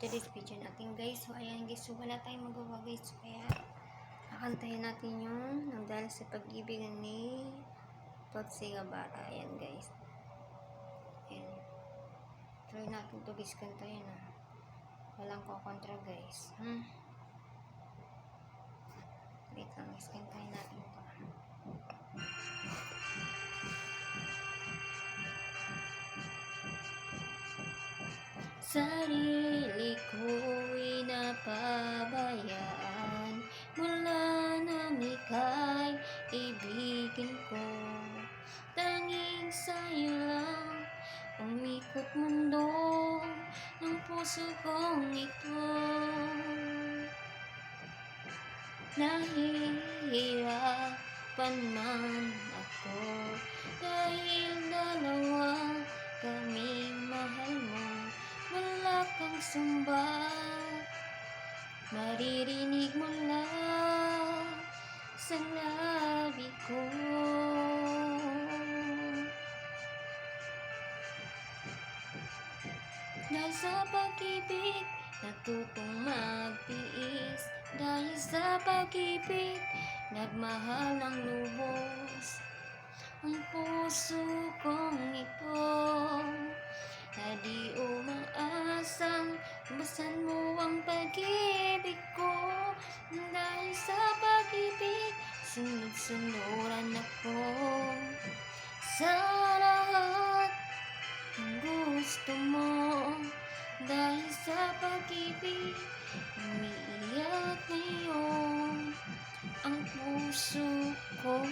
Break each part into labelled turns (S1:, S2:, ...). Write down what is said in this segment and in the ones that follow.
S1: today's video natin guys. So ayan guys, so wala tayong magawa guys. So kaya kakantahin natin yung Nagdala sa Pag-ibig ni Totsi Gabara. Ayan guys. Ayan. Try natin to guys, kantahin na. Walang kokontra guys. Wait lang guys, kantahin natin to. Sarili ko'y napabayaan mula nang ika'y ibigin ko. Tanging sa'yo lang umikot mundo ng puso kong ito. Nahihirapan man ako dahil dalawa kaming mahal mo. Wala kang sumbat, maririnig mo lang sa labi ko. Dahil sa pag-ibig, natutong magtiis. Dahil sa pag-ibig, nagmahal ng lubos ang puso kong ito. Na di umaasang basan mo ang pag-ibig ko. Dahil sa pag-ibig, sunod-sunuran ako sa lahat ng gusto mo. Dahil sa pag-ibig, umiiyak ngayon ang puso ko.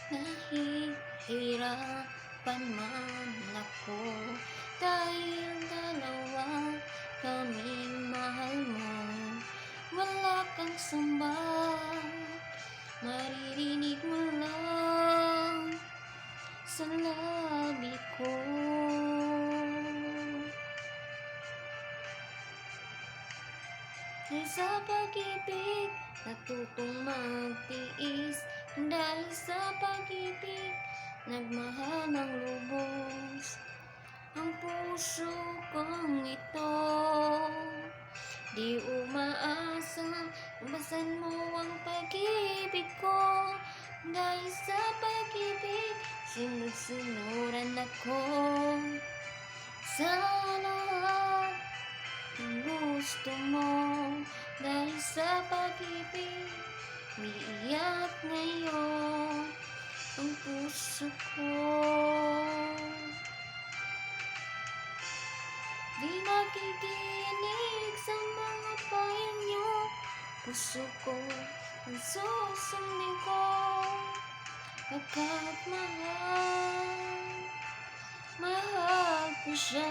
S1: Nahihirapan man ako dahil dalawa kaming mahal mo. Wala kang sumbat, maririnig mo lang sa labi ko. Dahil sa pag-ibig, natutong magtiis. Dahil sa pag-ibig, nagmahal ng lubos ang puso kong ito. Di umaasa, basan mo ang pag-ibig ko. Dahil sa pag-ibig, sunod-sunuran ako sa lahat ng gusto mo. Dahil sa pag-ibig, umiiyak ngayon ang puso ko. Di nakikinig sa mga payo niyo. Puso ko ang susundin ko. Pagkat mahal ko siya.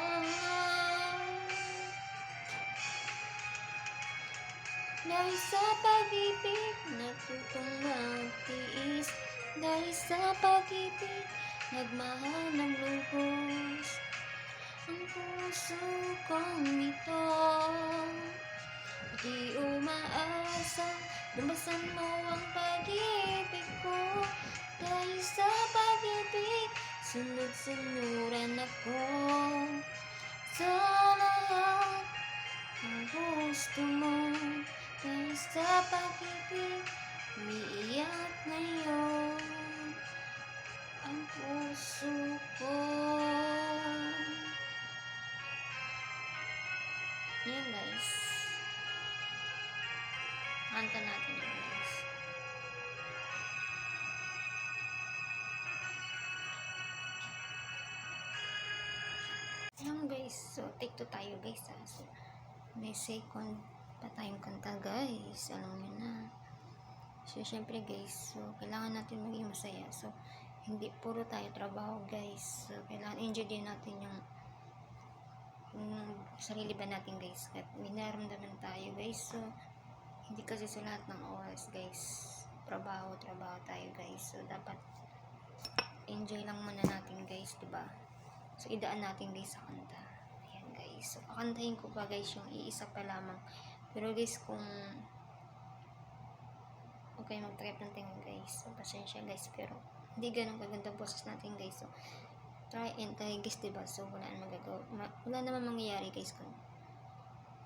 S1: Dahil sa pag-ibig, natutong magtiis. Dahil sa pag-ibig, nagmahal ng lubos ang puso kong ito. Di umaasa, lumasan mo ang pag-ibig ko. Dahil sa pag-ibig, sunod-sunuran ako sa lahat ng gusto mo. Dahil sa pag-ibig, umiiyak ngayon ang puso ko. Yan guys, kanta natin yun guys. Yan guys, so take 2 tayo guys ha. So, may second pa tayong kanta guys, alam nyo na. So syempre guys, so kailangan natin maging masaya. So hindi puro tayo trabaho guys. So kailangan enjoy din natin yung sarili ba natin guys. At may naramdaman tayo guys. So hindi kasi sa lahat ng oras guys trabaho tayo guys. So dapat enjoy lang muna natin guys, diba? So idaan natin guys sa kanta. Ayan guys, so kakantahin ko pa guys yung iisa pa lamang. Pero guys, kung huwag kayong mag-trip ng tingin guys. So, pasensya guys, pero hindi ganun kaganda boses natin guys. So, try and try guys, diba? So, wala naman magagawa. Wala naman mangyayari guys kung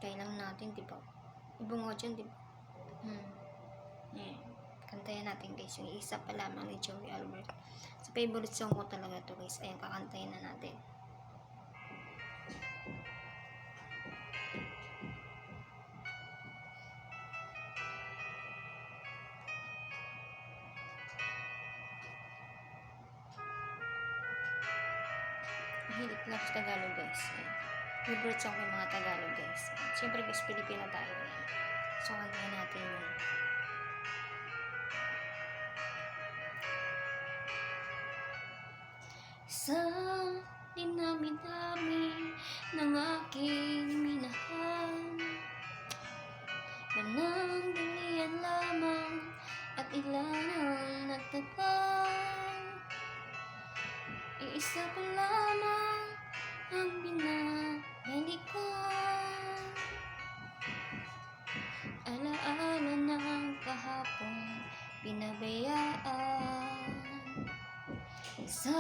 S1: try lang natin, diba? Ibungot yun, diba? Yeah. Kantayan natin guys, yung isa pa lamang ni Joey Albert. Sa favorite song ko talaga to guys. Ayan, kakantayan na natin. Mahilig lang sa Tagalog guys. Ayan. Favorite song ko yung mga Tagalog guys. Siyempre guys, Pilipino tayo. Ayan. So, kantayan natin yun. Sa dinami-dami ng aking minahal, ganang dalian lamang at ilan ang nagtagal. Iisa pa lamang ang binabalikan, alaala ng kahapon pinabayaan. Sa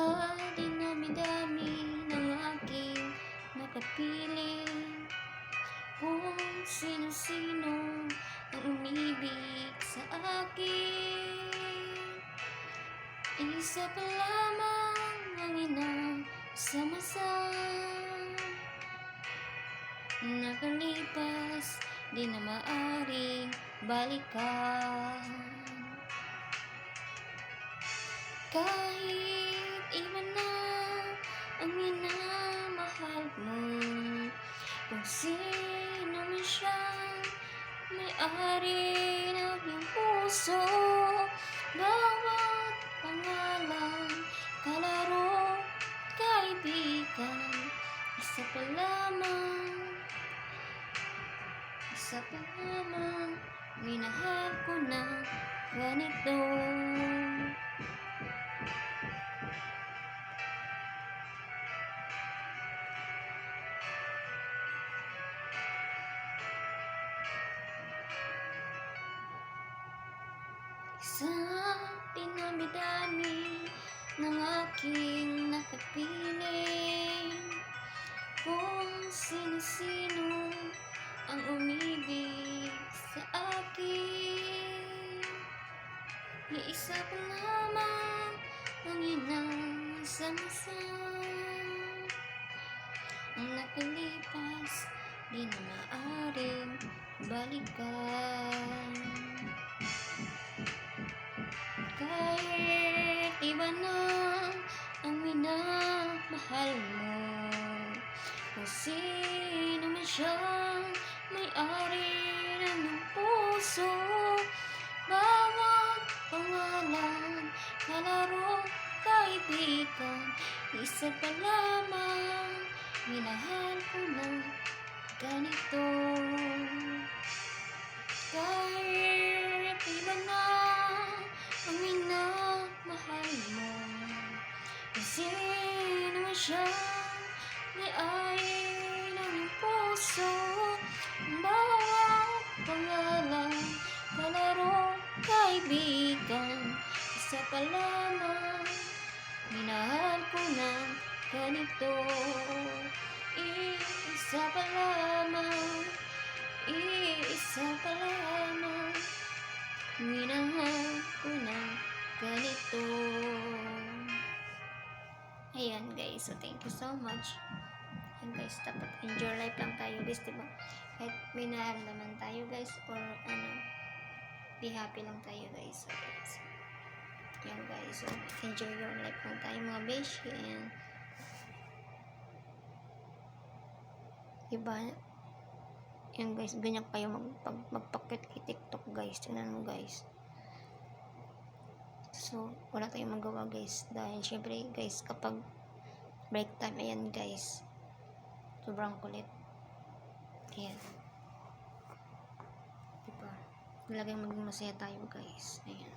S1: dinami-dami ng aking nakapiling, kung sino-sino ang umibig sa akin, isa pa lamang ang inasamasan. Nakalipas, di na maaring balikan. Kahit iba na ang minamahal mo, kung sino man siyang may-ari ng iyong puso, bawat pangalan, kalaro, kaibigan, isa pa lamang, minahal ko na ganito. Sa dinami-dami ng aking nakapiling, kung sino-sino ang umibig sa akin, iisa pa lamang ang inasamasan. Ang nakalipas, di na maaring balikan. Kahit iba na ang minamahal mo, kung sino man siyang may-ari ng iyong puso, bawat pangalan, kalaro, kaibigan, isa pa lamang, minahal ko na ganito. Kahit iba na ang minamahal mo, kung sino man siyang may-ari ng iyong puso, bawat pangalan, kalaro, kaibigan, isa pa lamang, minahal ko na ganito. Isa pa lamang, minahal ko na ganito. Ayan guys, so thank you so much. And guys, dapat enjoy life lang tayo guys, diba? Kahit may nararamdaman tayo guys, or be happy lang tayo guys. So guys, yan guys, so enjoy your life lang tayo mga beshi. And diba, yan guys, ganyan kayo magpakit kay TikTok guys. Tingnan mo guys. So, wala tayong magawa guys. Dahil syempre guys, kapag break time, ayan guys, sobrang kulit. Ayan. Diba? Talagang maging masaya tayo guys. Ayan.